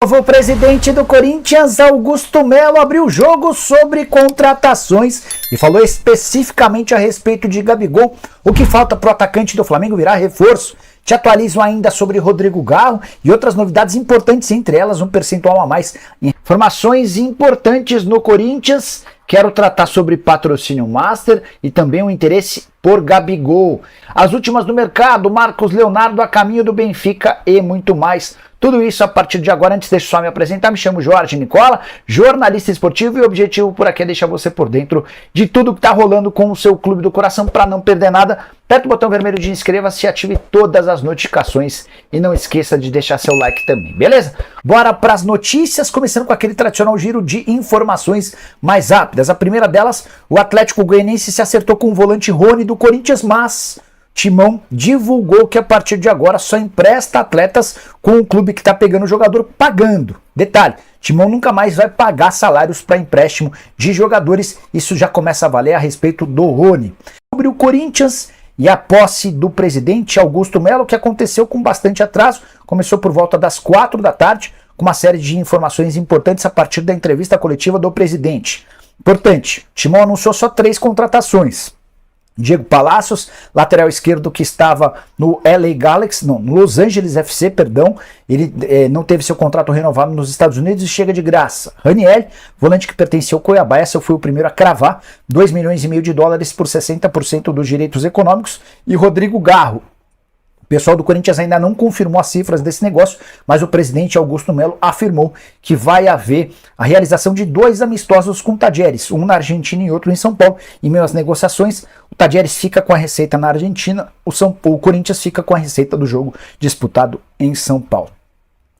novo presidente do Corinthians, Augusto Melo, abriu o jogo sobre contratações e falou especificamente a respeito de Gabigol. O que falta para o atacante do Flamengo virar reforço? Te atualizo ainda sobre Rodrigo Garro e outras novidades importantes, entre elas um percentual a mais. Informações importantes no Corinthians. Quero tratar sobre patrocínio master e também o interesse por Gabigol. As últimas do mercado, Marcos Leonardo a caminho do Benfica e muito mais. Tudo isso a partir de agora. Antes, deixa eu só me apresentar. Me chamo Jorge Nicola, jornalista esportivo, e o objetivo por aqui é deixar você por dentro de tudo que está rolando com o seu clube do coração. Para não perder nada, aperta o botão vermelho de inscreva-se e ative todas as notificações. E não esqueça de deixar seu like também, beleza? Bora para as notícias, começando com aquele tradicional giro de informações mais rápidas. A primeira delas, o Atlético Goianiense se acertou com o volante Rony do Corinthians, mas Timão divulgou que a partir de agora só empresta atletas com o clube que está pegando o jogador pagando. Detalhe, Timão nunca mais vai pagar salários para empréstimo de jogadores. Isso já começa a valer a respeito do Rony. Sobre o Corinthians e a posse do presidente Augusto Melo, que aconteceu com bastante atraso, começou por volta das 4 da tarde, com uma série de informações importantes a partir da entrevista coletiva do presidente. Importante, Timão anunciou só 3 contratações. Diego Palacios, lateral esquerdo que estava no no Los Angeles FC, perdão, ele não teve seu contrato renovado nos Estados Unidos e chega de graça. Raniel, volante que pertencia ao Cuiabá, esse eu fui o primeiro a cravar, 2,5 milhões por 60% dos direitos econômicos, e Rodrigo Garro. O pessoal do Corinthians ainda não confirmou as cifras desse negócio, mas o presidente Augusto Melo afirmou que vai haver a realização de 2 amistosos com o Tajeres, um na Argentina e outro em São Paulo. Em meio às negociações, o Tajeres fica com a receita na Argentina, o Corinthians fica com a receita do jogo disputado em São Paulo.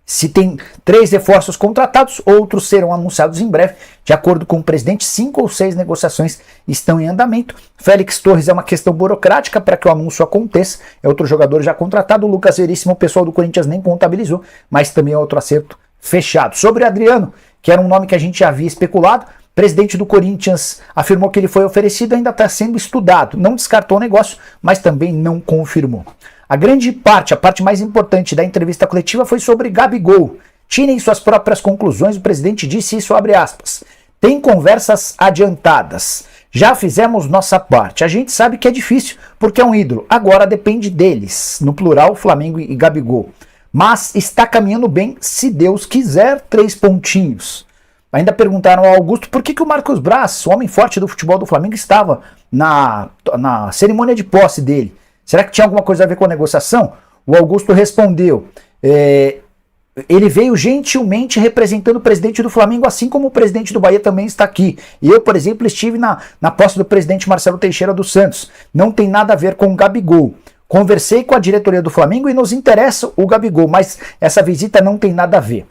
Se tem 3 reforços contratados, outros serão anunciados em breve. De acordo com o presidente, 5 ou 6 negociações estão em andamento. Félix Torres é uma questão burocrática para que o anúncio aconteça. É outro jogador já contratado. O Lucas Veríssimo, o pessoal do Corinthians nem contabilizou, mas também é outro acerto fechado. Sobre Adriano, que era um nome que a gente já havia especulado, o presidente do Corinthians afirmou que ele foi oferecido, ainda está sendo estudado. Não descartou o negócio, mas também não confirmou. A grande parte, a parte mais importante da entrevista coletiva foi sobre Gabigol. Tirem suas próprias conclusões, o presidente disse isso, abre aspas. Tem conversas adiantadas. Já fizemos nossa parte. A gente sabe que é difícil, porque é um ídolo. Agora depende deles, no plural, Flamengo e Gabigol. Mas está caminhando bem, se Deus quiser, 3 pontinhos. Ainda perguntaram ao Augusto por que o Marcos Braz, o homem forte do futebol do Flamengo, estava na cerimônia de posse dele. Será que tinha alguma coisa a ver com a negociação? O Augusto respondeu, ele veio gentilmente representando o presidente do Flamengo, assim como o presidente do Bahia também está aqui. E eu, por exemplo, estive na posse do presidente Marcelo Teixeira dos Santos. Não tem nada a ver com o Gabigol. Conversei com a diretoria do Flamengo e nos interessa o Gabigol, mas essa visita não tem nada a ver.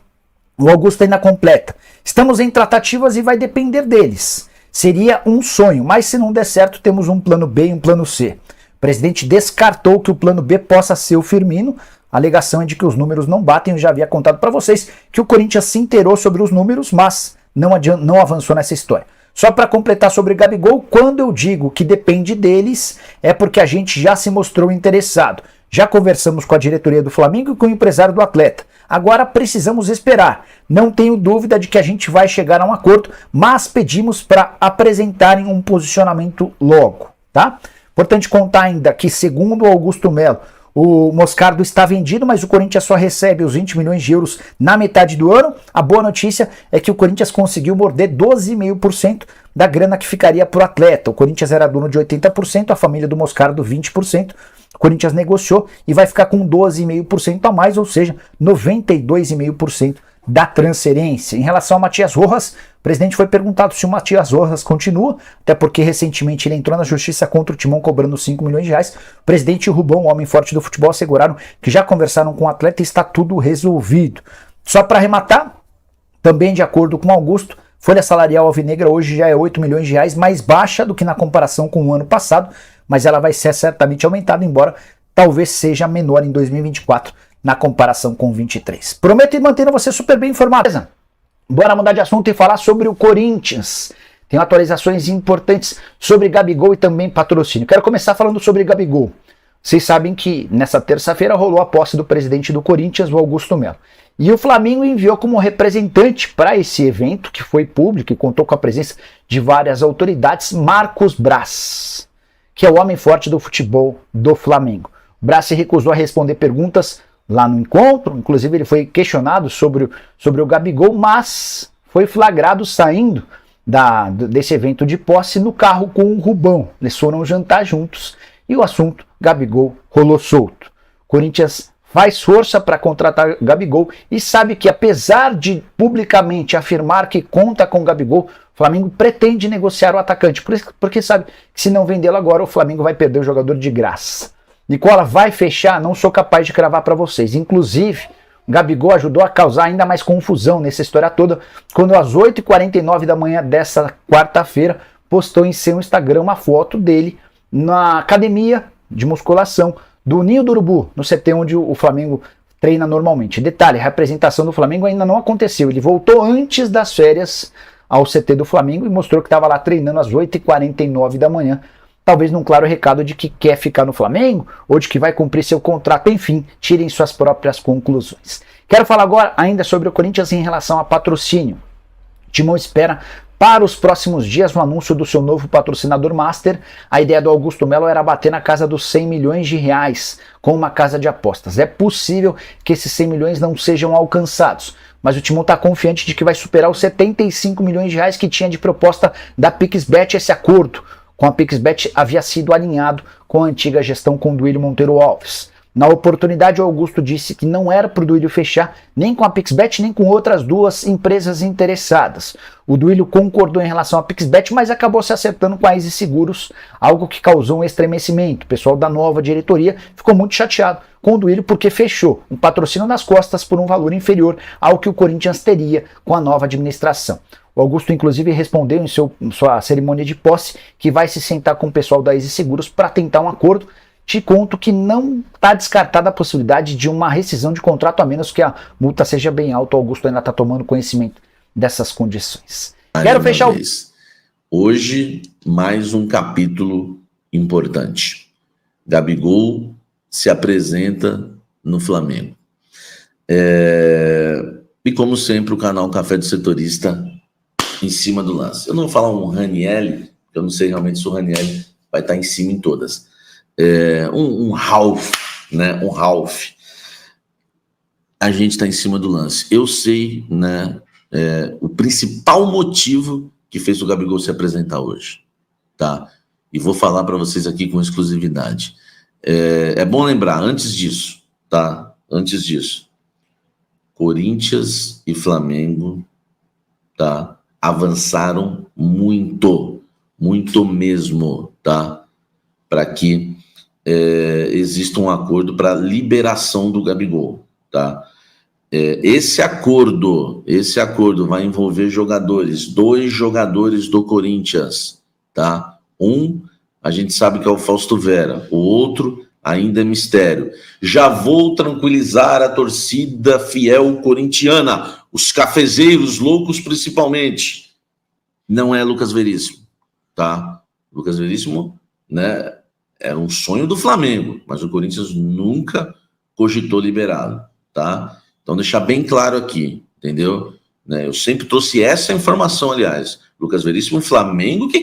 O Augusto ainda completa. Estamos em tratativas e vai depender deles. Seria um sonho, mas se não der certo, temos um plano B e um plano C. O presidente descartou que o plano B possa ser o Firmino. A alegação é de que os números não batem. Eu já havia contado para vocês que o Corinthians se inteirou sobre os números, mas não avançou nessa história. Só para completar sobre Gabigol, quando eu digo que depende deles, é porque a gente já se mostrou interessado. Já conversamos com a diretoria do Flamengo e com o empresário do atleta. Agora precisamos esperar. Não tenho dúvida de que a gente vai chegar a um acordo, mas pedimos para apresentarem um posicionamento logo, tá? Importante contar ainda que, segundo o Augusto Melo, o Moscardo está vendido, mas o Corinthians só recebe os 20 milhões de euros na metade do ano. A boa notícia é que o Corinthians conseguiu morder 12,5% da grana que ficaria para o atleta. O Corinthians era dono de 80%, a família do Moscardo 20%. O Corinthians negociou e vai ficar com 12,5% a mais, ou seja, 92,5% da transferência. Em relação ao Matias Rojas, o presidente foi perguntado se o Matias Rojas continua, até porque recentemente ele entrou na justiça contra o Timão cobrando 5 milhões de reais. O presidente e o Rubão, o homem forte do futebol, asseguraram que já conversaram com o atleta e está tudo resolvido. Só para arrematar, também de acordo com Augusto, folha salarial alvinegra hoje já é 8 milhões de reais, mais baixa do que na comparação com o ano passado, mas ela vai ser certamente aumentada, embora talvez seja menor em 2024 na comparação com 23. Prometo ir mantendo você super bem informado. Bora mudar de assunto e falar sobre o Corinthians. Tem atualizações importantes sobre Gabigol e também patrocínio. Quero começar falando sobre Gabigol. Vocês sabem que nessa terça-feira rolou a posse do presidente do Corinthians, o Augusto Melo. E o Flamengo enviou como representante para esse evento, que foi público e contou com a presença de várias autoridades, Marcos Braz, que é o homem forte do futebol do Flamengo. O Braz se recusou a responder perguntas lá no encontro, inclusive ele foi questionado sobre o Gabigol, mas foi flagrado saindo desse evento de posse no carro com o Rubão. Eles foram jantar juntos e o assunto Gabigol rolou solto. Corinthians faz força para contratar Gabigol e sabe que, apesar de publicamente afirmar que conta com Gabigol, o Flamengo pretende negociar o atacante, porque sabe que se não vendê-lo agora, o Flamengo vai perder o jogador de graça. Nicola, vai fechar? Não sou capaz de cravar para vocês. Inclusive, o Gabigol ajudou a causar ainda mais confusão nessa história toda, quando às 8h49 da manhã dessa quarta-feira, postou em seu Instagram uma foto dele na academia de musculação do Ninho do Urubu, no CT onde o Flamengo treina normalmente. Detalhe, a representação do Flamengo ainda não aconteceu. Ele voltou antes das férias ao CT do Flamengo e mostrou que estava lá treinando às 8h49 da manhã, talvez num claro recado de que quer ficar no Flamengo ou de que vai cumprir seu contrato. Enfim, tirem suas próprias conclusões. Quero falar agora ainda sobre o Corinthians em relação a patrocínio. O Timão espera para os próximos dias o anúncio do seu novo patrocinador master. A ideia do Augusto Melo era bater na casa dos 100 milhões de reais com uma casa de apostas. É possível que esses 100 milhões não sejam alcançados, mas o Timão está confiante de que vai superar os 75 milhões de reais que tinha de proposta da PixBet. Esse acordo com a PixBet havia sido alinhado com a antiga gestão com Duílio Monteiro Alves. Na oportunidade, o Augusto disse que não era para o Duílio fechar nem com a PixBet, nem com outras duas empresas interessadas. O Duílio concordou em relação à PixBet, mas acabou se acertando com a Easy Seguros, algo que causou um estremecimento. O pessoal da nova diretoria ficou muito chateado com o Duílio porque fechou um patrocínio nas costas por um valor inferior ao que o Corinthians teria com a nova administração. O Augusto, inclusive, respondeu em sua cerimônia de posse que vai se sentar com o pessoal da Easy Seguros para tentar um acordo. Te conto que não está descartada a possibilidade de uma rescisão de contrato, a menos que a multa seja bem alta. O Augusto ainda está tomando conhecimento dessas condições. Quero fechar Hoje, mais um capítulo importante. Gabigol se apresenta no Flamengo. E como sempre, o canal Café do Setorista em cima do lance. Eu não vou falar um Ranieri, porque eu não sei realmente se o Ranieri vai estar em cima em todas. Um Ralf, né? Um Ralf. A gente está em cima do lance. Eu sei, né? O principal motivo que fez o Gabigol se apresentar hoje, tá? E vou falar para vocês aqui com exclusividade. É bom lembrar, antes disso, tá? Antes disso, Corinthians e Flamengo, tá? Avançaram muito, muito mesmo, tá? Para que exista um acordo para liberação do Gabigol, tá? Esse acordo vai envolver jogadores, 2 jogadores do Corinthians, tá? Um, a gente sabe que é o Fausto Vera, o outro ainda é mistério. Já vou tranquilizar a torcida fiel corintiana, os cafezeiros loucos principalmente. Não é Lucas Veríssimo, tá? Lucas Veríssimo, né? Era um sonho do Flamengo, mas o Corinthians nunca cogitou liberá-lo, tá? Então, deixar bem claro aqui, entendeu? Eu sempre trouxe essa informação, aliás. Lucas Veríssimo, o Flamengo que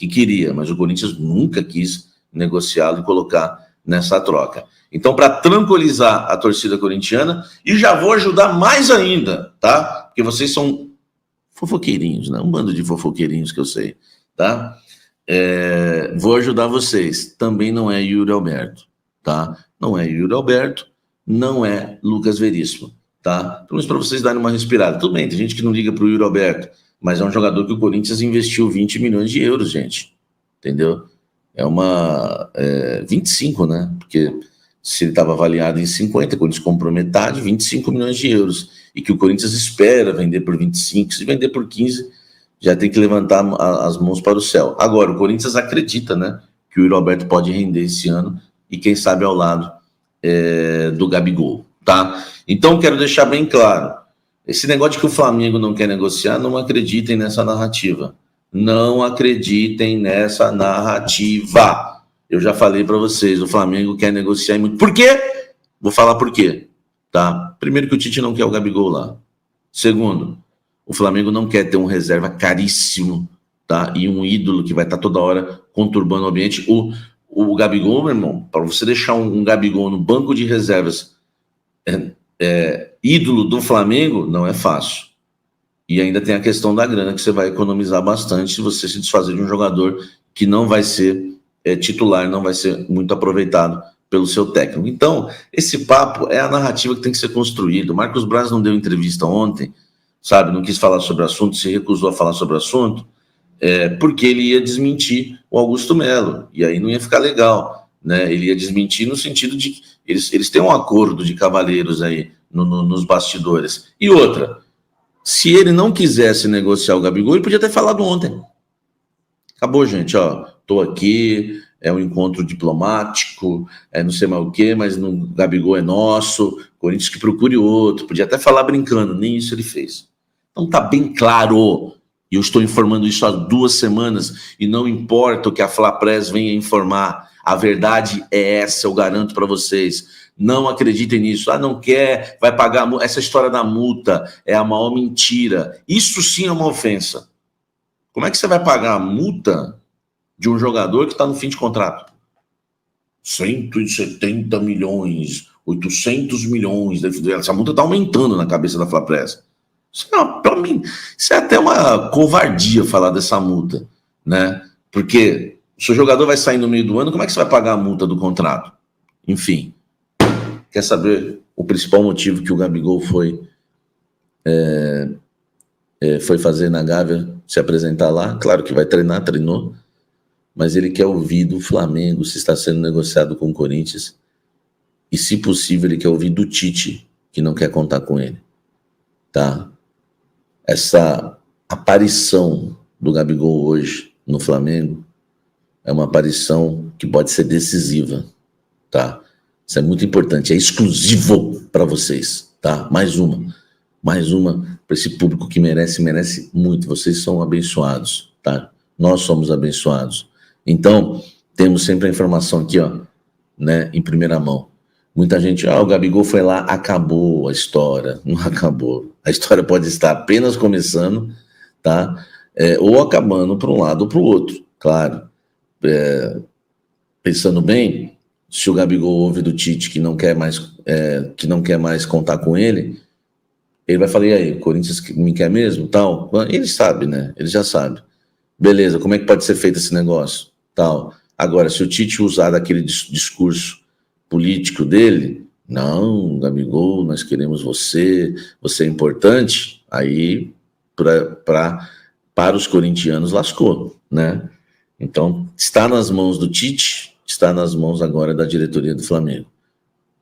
queria, mas o Corinthians nunca quis negociá-lo e colocar nessa troca. Então, para tranquilizar a torcida corintiana, e já vou ajudar mais ainda, tá? Porque vocês são fofoqueirinhos, né? Um bando de fofoqueirinhos que eu sei, tá? Vou ajudar vocês. Também não é Yuri Alberto, tá? Não é Yuri Alberto, não é Lucas Veríssimo, tá? Pelo menos para vocês darem uma respirada. Tudo bem, tem gente que não liga pro Yuri Alberto, mas é um jogador que o Corinthians investiu 20 milhões de euros, gente. Entendeu? 25, né? Porque se ele estava avaliado em 50, quando eles comprou metade, 25 milhões de euros. E que o Corinthians espera vender por 25, se vender por 15... já tem que levantar as mãos para o céu. Agora, o Corinthians acredita, né, que o Yuri Alberto pode render esse ano e quem sabe ao lado do Gabigol, tá? Então, quero deixar bem claro, esse negócio de que o Flamengo não quer negociar, não acreditem nessa narrativa. Não acreditem nessa narrativa. Eu já falei para vocês, o Flamengo quer negociar muito. Por quê? Vou falar por quê, tá? Primeiro que o Tite não quer o Gabigol lá. Segundo, o Flamengo não quer ter um reserva caríssimo, tá? E um ídolo que vai estar toda hora conturbando o ambiente. O Gabigol, meu irmão, para você deixar um Gabigol no banco de reservas ídolo do Flamengo, não é fácil. E ainda tem a questão da grana, que você vai economizar bastante se você se desfazer de um jogador que não vai ser titular, não vai ser muito aproveitado pelo seu técnico. Então, esse papo é a narrativa que tem que ser construída. O Marcos Braz não deu entrevista ontem, sabe? Não quis falar sobre o assunto, se recusou a falar sobre o assunto, porque ele ia desmentir o Augusto Melo, e aí não ia ficar legal, né? Ele ia desmentir no sentido de que eles têm um acordo de cavaleiros aí nos bastidores. E outra, se ele não quisesse negociar o Gabigol, ele podia ter falado ontem. Acabou, gente, ó, tô aqui, é um encontro diplomático, não sei mais o quê, mas o Gabigol é nosso, Corinthians que procure outro, podia até falar brincando, nem isso ele fez. Então tá bem claro, e eu estou informando isso há 2 semanas, e não importa o que a Flapress venha informar, a verdade é essa, eu garanto para vocês. Não acreditem nisso. Não quer, vai pagar. Essa história da multa é a maior mentira. Isso sim é uma ofensa. Como é que você vai pagar a multa de um jogador que está no fim de contrato? 170 milhões, 800 milhões. Essa multa está aumentando na cabeça da Flapress. Para mim, isso é até uma covardia falar dessa multa, né? Porque se o jogador vai sair no meio do ano, como é que você vai pagar a multa do contrato? Enfim. Quer saber o principal motivo que o Gabigol foi fazer na Gávea, se apresentar lá? Claro que vai treinar, treinou, mas ele quer ouvir do Flamengo se está sendo negociado com o Corinthians e, se possível, ele quer ouvir do Tite, que não quer contar com ele, tá? Essa aparição do Gabigol hoje no Flamengo é uma aparição que pode ser decisiva, tá? Isso é muito importante, é exclusivo para vocês, tá? Mais uma para esse público que merece muito. Vocês são abençoados, tá? Nós somos abençoados. Então, temos sempre a informação aqui, ó, né, em primeira mão. Muita gente, o Gabigol foi lá, acabou a história. Não acabou. A história pode estar apenas começando, tá? Ou acabando para um lado ou para o outro, claro. Pensando bem, se o Gabigol ouve do Tite que não quer mais contar com ele, ele vai falar, e aí, o Corinthians me quer mesmo? Tal. Ele sabe, né? Ele já sabe. Beleza, como é que pode ser feito esse negócio? Tal. Agora, se o Tite usar daquele discurso político dele, não, Gabigol, nós queremos você é importante, aí para os corintianos lascou, né? Então, está nas mãos do Tite, está nas mãos agora da diretoria do Flamengo.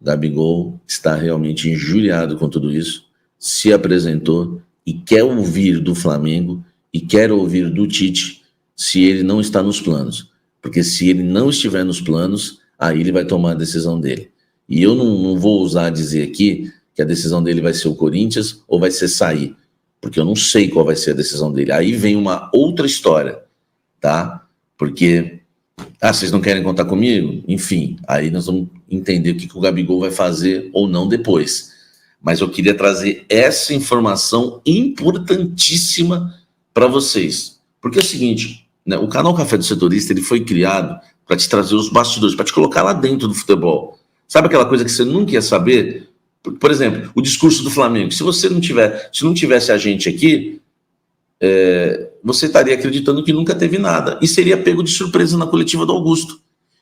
Gabigol está realmente injuriado com tudo isso, se apresentou e quer ouvir do Flamengo e quer ouvir do Tite se ele não está nos planos. Porque se ele não estiver nos planos, aí ele vai tomar a decisão dele. E eu não vou ousar dizer aqui que a decisão dele vai ser o Corinthians ou vai ser sair, porque eu não sei qual vai ser a decisão dele. Aí vem uma outra história, tá? Porque, vocês não querem contar comigo? Enfim, aí nós vamos entender o que o Gabigol vai fazer ou não depois. Mas eu queria trazer essa informação importantíssima para vocês. Porque é o seguinte, né, o canal Café do Setorista ele foi criado para te trazer os bastidores, para te colocar lá dentro do futebol. Sabe aquela coisa que você nunca ia saber? Por exemplo, o discurso do Flamengo. Se não tivesse a gente aqui, você estaria acreditando que nunca teve nada. E seria pego de surpresa na coletiva do Augusto.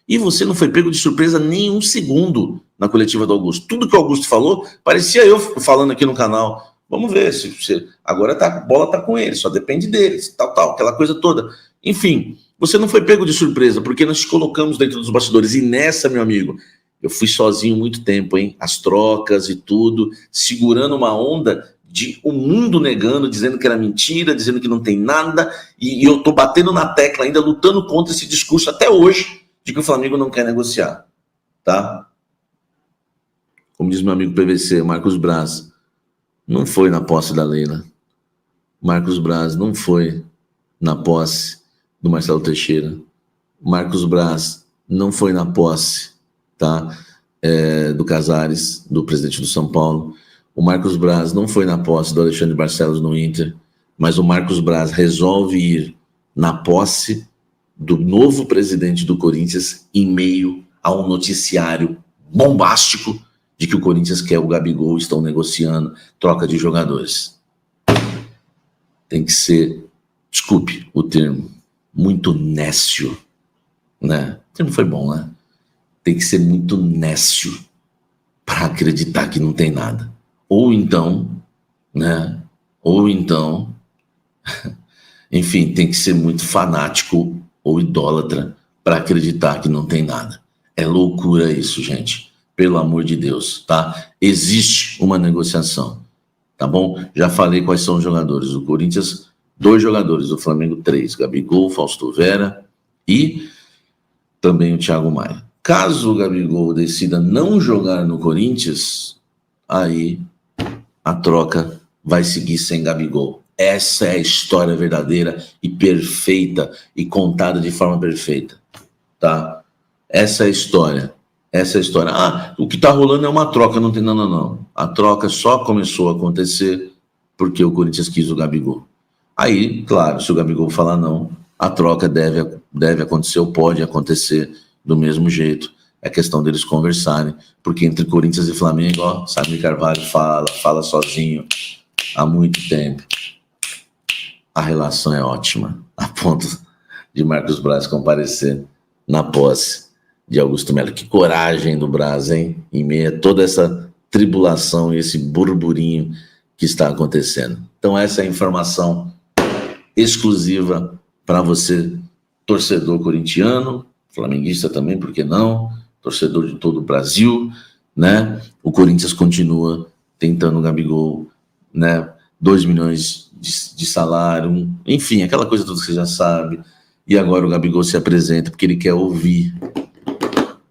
E você não foi pego de surpresa nem um segundo na coletiva do Augusto. Tudo que o Augusto falou, parecia eu falando aqui no canal. Vamos ver, agora a bola está com ele, só depende deles, tal, aquela coisa toda. Enfim, você não foi pego de surpresa, porque nós te colocamos dentro dos bastidores. E nessa, meu amigo, eu fui sozinho muito tempo, hein? As trocas e tudo, segurando uma onda de o mundo negando, dizendo que era mentira, dizendo que não tem nada, e eu tô batendo na tecla ainda, lutando contra esse discurso até hoje, de que o Flamengo não quer negociar, tá? Como diz meu amigo PVC, Marcos Braz, não foi na posse da Leila. Marcos Braz não foi na posse do Marcelo Teixeira. Marcos Braz não foi na posse, tá? do Casares, do presidente do São Paulo. O Marcos Braz não foi na posse do Alexandre Barcelos no Inter, mas o Marcos Braz resolve ir na posse do novo presidente do Corinthians em meio a um noticiário bombástico de que o Corinthians quer o Gabigol, estão negociando troca de jogadores. Tem que ser, desculpe o termo, muito nécio, né? O termo foi bom, né? Tem que ser muito nécio para acreditar que não tem nada. Ou então, né? Ou então, enfim, tem que ser muito fanático ou idólatra para acreditar que não tem nada. É loucura isso, gente. Pelo amor de Deus, tá? Existe uma negociação, tá bom? Já falei quais são os jogadores. Do Corinthians, 2 jogadores. Do Flamengo, 3. Gabigol, Fausto Vera e também o Thiago Maia. Caso o Gabigol decida não jogar no Corinthians, aí a troca vai seguir sem Gabigol. Essa é a história verdadeira e perfeita e contada de forma perfeita, tá? Essa é a história. Essa é a história. Ah, o que tá rolando é uma troca, não tem nada não. A troca só começou a acontecer porque o Corinthians quis o Gabigol. Aí, claro, se o Gabigol falar não, a troca deve acontecer ou pode acontecer do mesmo jeito. É questão deles conversarem, porque entre Corinthians e Flamengo, ó, Samir Carvalho fala sozinho há muito tempo. A relação é ótima, a ponto de Marcos Braz comparecer na posse de Augusto Melo. Que coragem do Braz, hein? Em meio a toda essa tribulação e esse burburinho que está acontecendo. Então essa é a informação exclusiva para você, torcedor corintiano, flamenguista também, por que não? Torcedor de todo o Brasil, né? O Corinthians continua tentando o Gabigol, né? 2 milhões de salário, enfim, aquela coisa toda que você já sabe. E agora o Gabigol se apresenta porque ele quer ouvir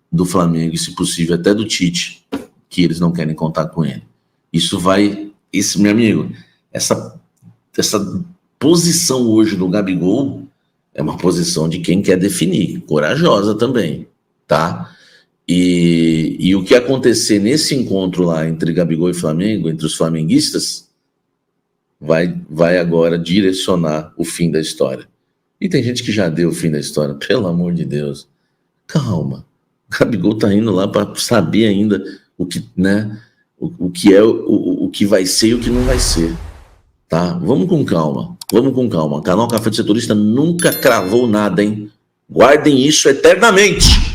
do Flamengo e, se possível, até do Tite, que eles não querem contar com ele. Meu amigo, essa posição hoje do Gabigol é uma posição de quem quer definir, corajosa também, tá? E o que acontecer nesse encontro lá entre Gabigol e Flamengo, entre os flamenguistas, vai agora direcionar o fim da história. E tem gente que já deu o fim da história, pelo amor de Deus. Calma. O Gabigol tá indo lá para saber ainda o que, né, o que é o que vai ser e o que não vai ser. Tá? Vamos com calma. O canal Café de Setorista nunca cravou nada, hein? Guardem isso eternamente.